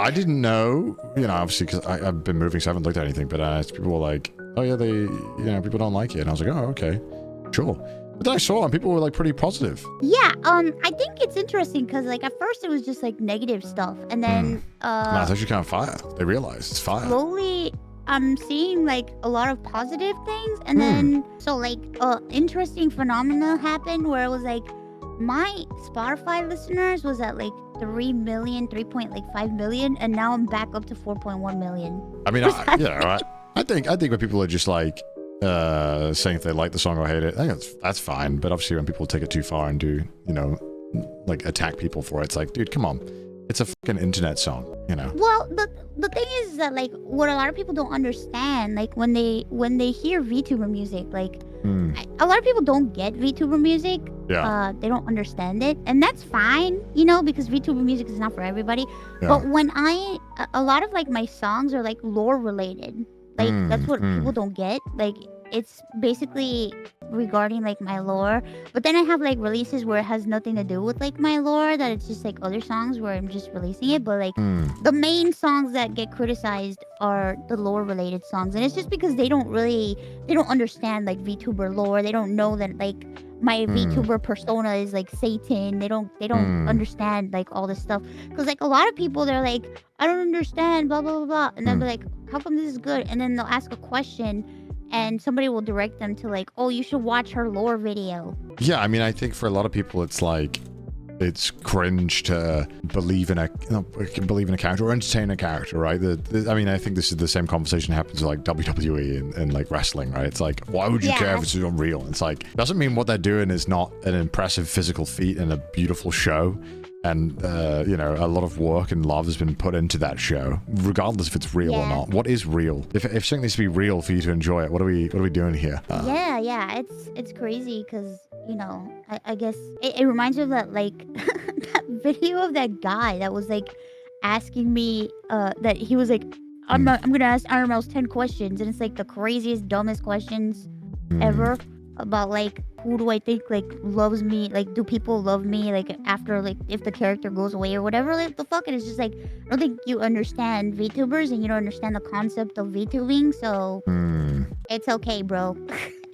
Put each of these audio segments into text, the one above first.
I didn't know, obviously, because I've been moving, so I haven't looked at anything, but people were like, oh yeah, people don't like it. And I was like, oh, okay, sure. But then I saw, and people were like pretty positive. Yeah, I think it's interesting because like at first it was just like negative stuff, and then No, it's actually kind of fire. They realize it's fire. slowly I'm seeing like a lot of positive things, and then so like interesting phenomena happened where it was like my Spotify listeners was at like 3.5 million, and now I'm back up to 4.1 million. I mean, right. I think when people are just like saying if they like the song or hate it, I think that's fine. But obviously when people take it too far and do, like attack people for it, it's like, dude, come on. It's a fucking internet song, Well, the thing is that like what a lot of people don't understand, like when they hear VTuber music, like a lot of people don't get VTuber music. Yeah. They don't understand it, and that's fine, because VTuber music is not for everybody. Yeah. But when a lot of like my songs are like lore related, like that's what people don't get. Like it's basically regarding like my lore, but then I have like releases where it has nothing to do with like my lore, that it's just like other songs where I'm just releasing it. But like the main songs that get criticized are the lore related songs, and it's just because they don't understand like VTuber lore. They don't know that like my VTuber persona is like Satan. They don't understand like all this stuff, because like a lot of people, they're like, I don't understand blah blah blah blah, and then they're like, how come this is good? And then they'll ask a question and somebody will direct them to like, oh, you should watch her lore video. Yeah, I mean, I think for a lot of people, it's like, it's cringe to believe in a character or entertain a character, right? I mean, I think this is the same conversation that happens with like WWE and like wrestling, right? It's like, why would you care if it's unreal? It's like, doesn't mean what they're doing is not an impressive physical feat and a beautiful show. And, a lot of work and love has been put into that show, regardless if it's real or not. What is real? If something needs to be real for you to enjoy it, what are we doing here? Yeah, it's crazy because, I guess it reminds me of that, like, that video of that guy that was, like, asking me, that he was like, I'm going to ask Iron Mouse 10 questions, and it's, like, the craziest, dumbest questions ever. About like, who do I think like loves me, like do people love me like after, like if the character goes away or whatever, like the fuck. And it's just like, I don't think you understand VTubers and you don't understand the concept of VTubing, so it's okay, bro.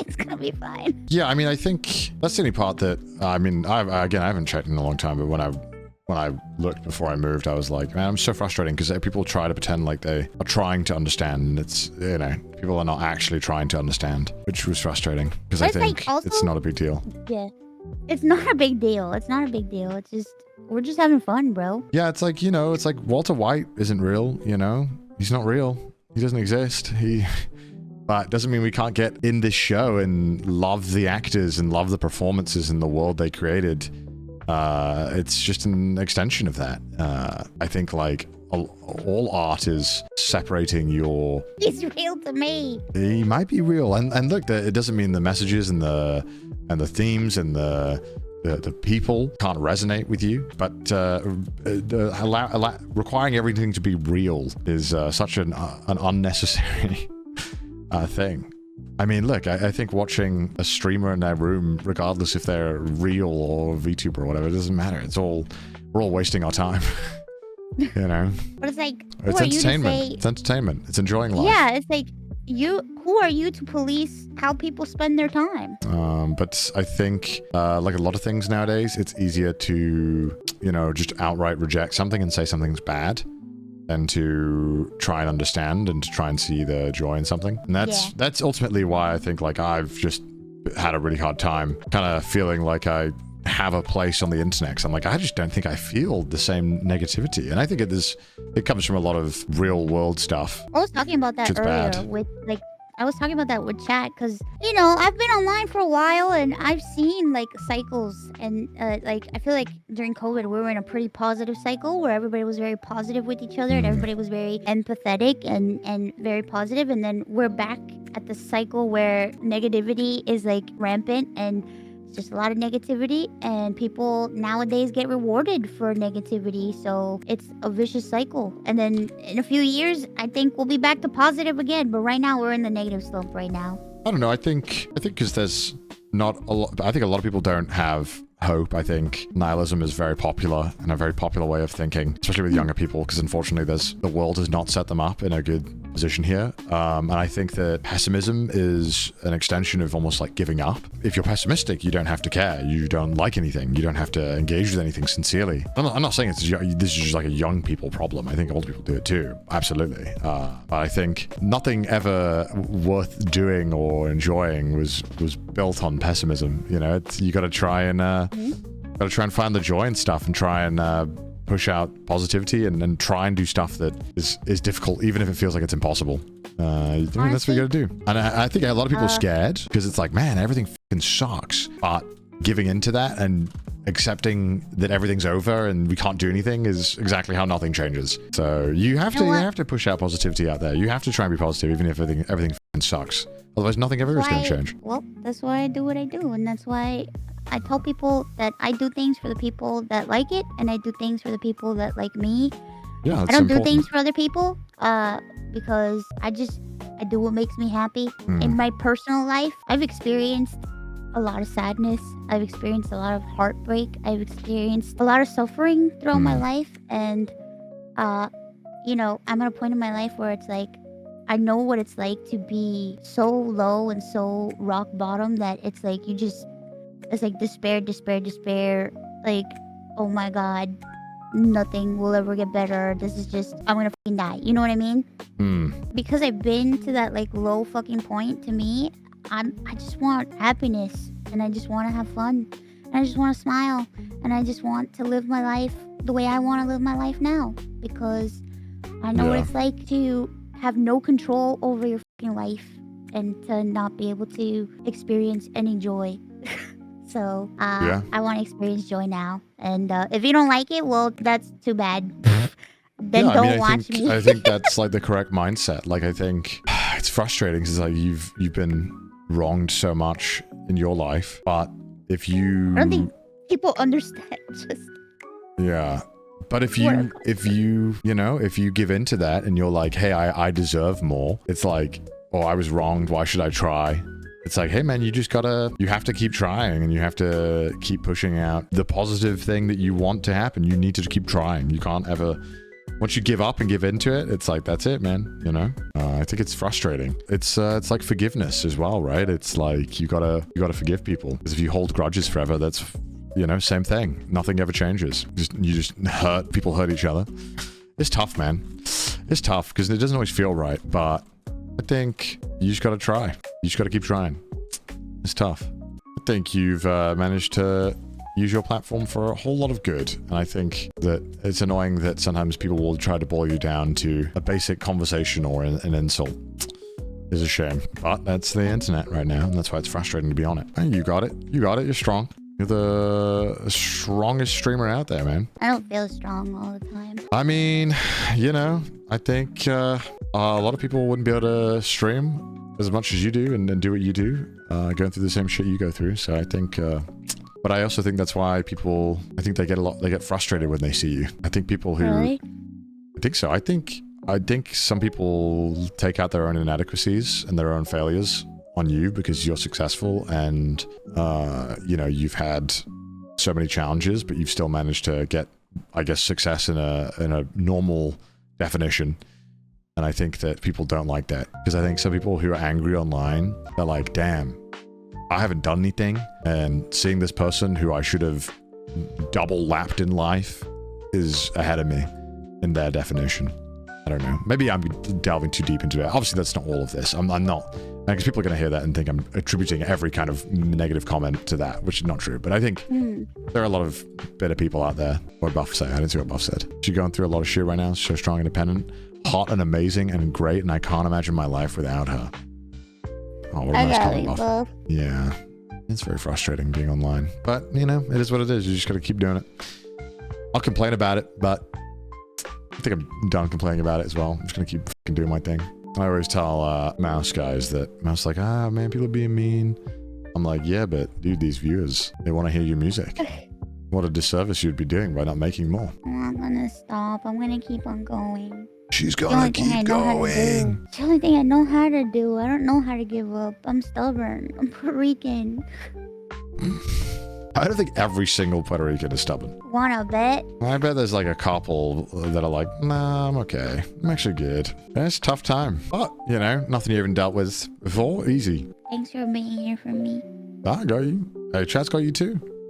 It's gonna be fine. Yeah, I mean, I think that's the only part that I haven't checked in a long time, but when I looked before I moved, I was like, man, I'm so frustrating because people try to pretend like they are trying to understand, and it's, people are not actually trying to understand, which was frustrating because I think like also, it's not a big deal. Yeah, it's not a big deal. It's not a big deal. It's just, we're just having fun, bro. Yeah, it's like, it's like Walter White isn't real, He's not real. He doesn't exist. But it doesn't mean we can't get in this show and love the actors and love the performances and the world they created. It's just an extension of that. I think like all art is separating your... He's real to me. He might be real. And look, it doesn't mean the messages and the themes and the people can't resonate with you, but requiring everything to be real is such an unnecessary thing. I mean, look, I think watching a streamer in their room, regardless if they're real or VTuber or whatever, it doesn't matter. We're all wasting our time. But it's like, it's entertainment. It's entertainment. It's enjoying life. Yeah, it's like, who are you to police how people spend their time? But I think, like a lot of things nowadays, it's easier to, just outright reject something and say something's bad than to try and understand and to try and see the joy in something. And that's ultimately why I think like I've just had a really hard time kind of feeling like I have a place on the internet, because I'm like, I just don't think I feel the same negativity. And I think it comes from a lot of real world stuff. I was talking about that earlier with like, I was talking about that with chat because, I've been online for a while and I've seen like cycles, and like I feel like during COVID we were in a pretty positive cycle where everybody was very positive with each other and everybody was very empathetic and very positive, and then we're back at the cycle where negativity is like rampant and it's just a lot of negativity, and people nowadays get rewarded for negativity, so it's a vicious cycle. And then in a few years, I think we'll be back to positive again, but right now we're in the negative slump right now. I don't know. I think because there's not a lot. I think a lot of people don't have hope. I think nihilism is very popular and a very popular way of thinking, especially with younger people, because unfortunately the world has not set them up in a good position here. And I think that pessimism is an extension of almost like giving up. If you're pessimistic, you don't have to care. You don't like anything. You don't have to engage with anything sincerely. I'm not saying this is just like a young people problem. I think old people do it too. Absolutely. But I think nothing ever worth doing or enjoying was built on pessimism. You know, you got to try and find the joy in stuff and try and push out positivity and try and do stuff that is difficult, even if it feels like it's impossible. I mean, that's what you gotta do. And I think a lot of people are scared because it's like, man, everything fucking sucks. But giving into that and accepting that everything's over and we can't do anything is exactly how nothing changes. So you have to push out positivity out there. You have to try and be positive, even if everything fucking sucks. Otherwise, nothing ever is gonna change. Well, that's why I do what I do, and that's why I tell people that I do things for the people that like it, and I do things for the people that like me. Yeah, I don't do things for other people because I do what makes me happy. In my personal life, I've experienced a lot of sadness. I've experienced a lot of heartbreak. I've experienced a lot of suffering throughout my life, and you know, I'm at a point in my life where it's like I know what it's like to be so low and so rock bottom that it's like it's like despair. Like, oh my God, nothing will ever get better. This is just, I'm gonna fucking die. You know what I mean? Because I've been to that like low fucking point, to me, I just want happiness, and I just want to have fun, and I just want to smile, and I just want to live my life the way I want to live my life now, because I know what it's like to have no control over your fucking life and to not be able to experience any joy. So I want to experience joy now, and if you don't like it, well, that's too bad. Then don't watch me. I think that's like the correct mindset. Like, I think it's frustrating because like you've been wronged so much in your life, but if you, I don't think people understand. But if you give into that and you're like, hey, I deserve more. It's like, oh, I was wronged. Why should I try? It's like, hey man, you have to keep trying, and you have to keep pushing out the positive thing that you want to happen. You need to keep trying. You can't ever, once you give up and give into it, it's like, that's it, man. You know, I think it's frustrating. It's like forgiveness as well, right? It's like, you gotta forgive people, because if you hold grudges forever, that's, you know, same thing. Nothing ever changes. People hurt each other. It's tough, man. It's tough because it doesn't always feel right, but I think you just got to try. You just got to keep trying. It's tough. I think you've managed to use your platform for a whole lot of good. And I think that it's annoying that sometimes people will try to boil you down to a basic conversation or an insult. It's a shame. But that's the internet right now, and that's why it's frustrating to be on it. And you got it. You got it. You're strong. You're the strongest streamer out there, man. I don't feel strong all the time. I mean, you know, I think a lot of people wouldn't be able to stream as much as you do and do what you do, going through the same shit you go through. So I think, but I also think that's why people, I think they get frustrated when they see you. I think people who, really? I think so. I think some people take out their own inadequacies and their own failures on you because you're successful and you know, you've had so many challenges, but you've still managed to get, I guess, success in a normal definition. And I think that people don't like that, because I think some people who are angry online, they're like, damn, I haven't done anything, and seeing this person who I should have double lapped in life is ahead of me in their definition. I don't know. Maybe I'm delving too deep into it. Obviously, that's not all of this. I'm not. Because people are going to hear that and think I'm attributing every kind of negative comment to that, which is not true. But I think there are a lot of better people out there. What Buff said. I didn't see what Buff said. She's going through a lot of shit right now. So strong, independent, hot and amazing and great. And I can't imagine my life without her. Oh, what a nice comment, Buff. Yeah. It's very frustrating being online. But, you know, it is what it is. You just got to keep doing it. I'll complain about it, but I think I'm done complaining about it as well. I'm just going to keep fucking doing my thing. I always tell Mouse guys that Mouse like, man, people are being mean. I'm like, yeah, but dude, these viewers, they want to hear your music. What a disservice you'd be doing by not making more. I'm not gonna stop. I'm gonna keep on going. She's gonna keep going. It's the only thing I know how to do. I don't know how to give up. I'm stubborn. I'm Puerto Rican. I don't think every single Puerto Rican is stubborn. Wanna bet? I bet there's like a couple that are like, nah, I'm okay. I'm actually good. It's a tough time. But, you know, nothing you haven't dealt with before. Easy. Thanks for being here for me. I got you. Hey, chat's got you too.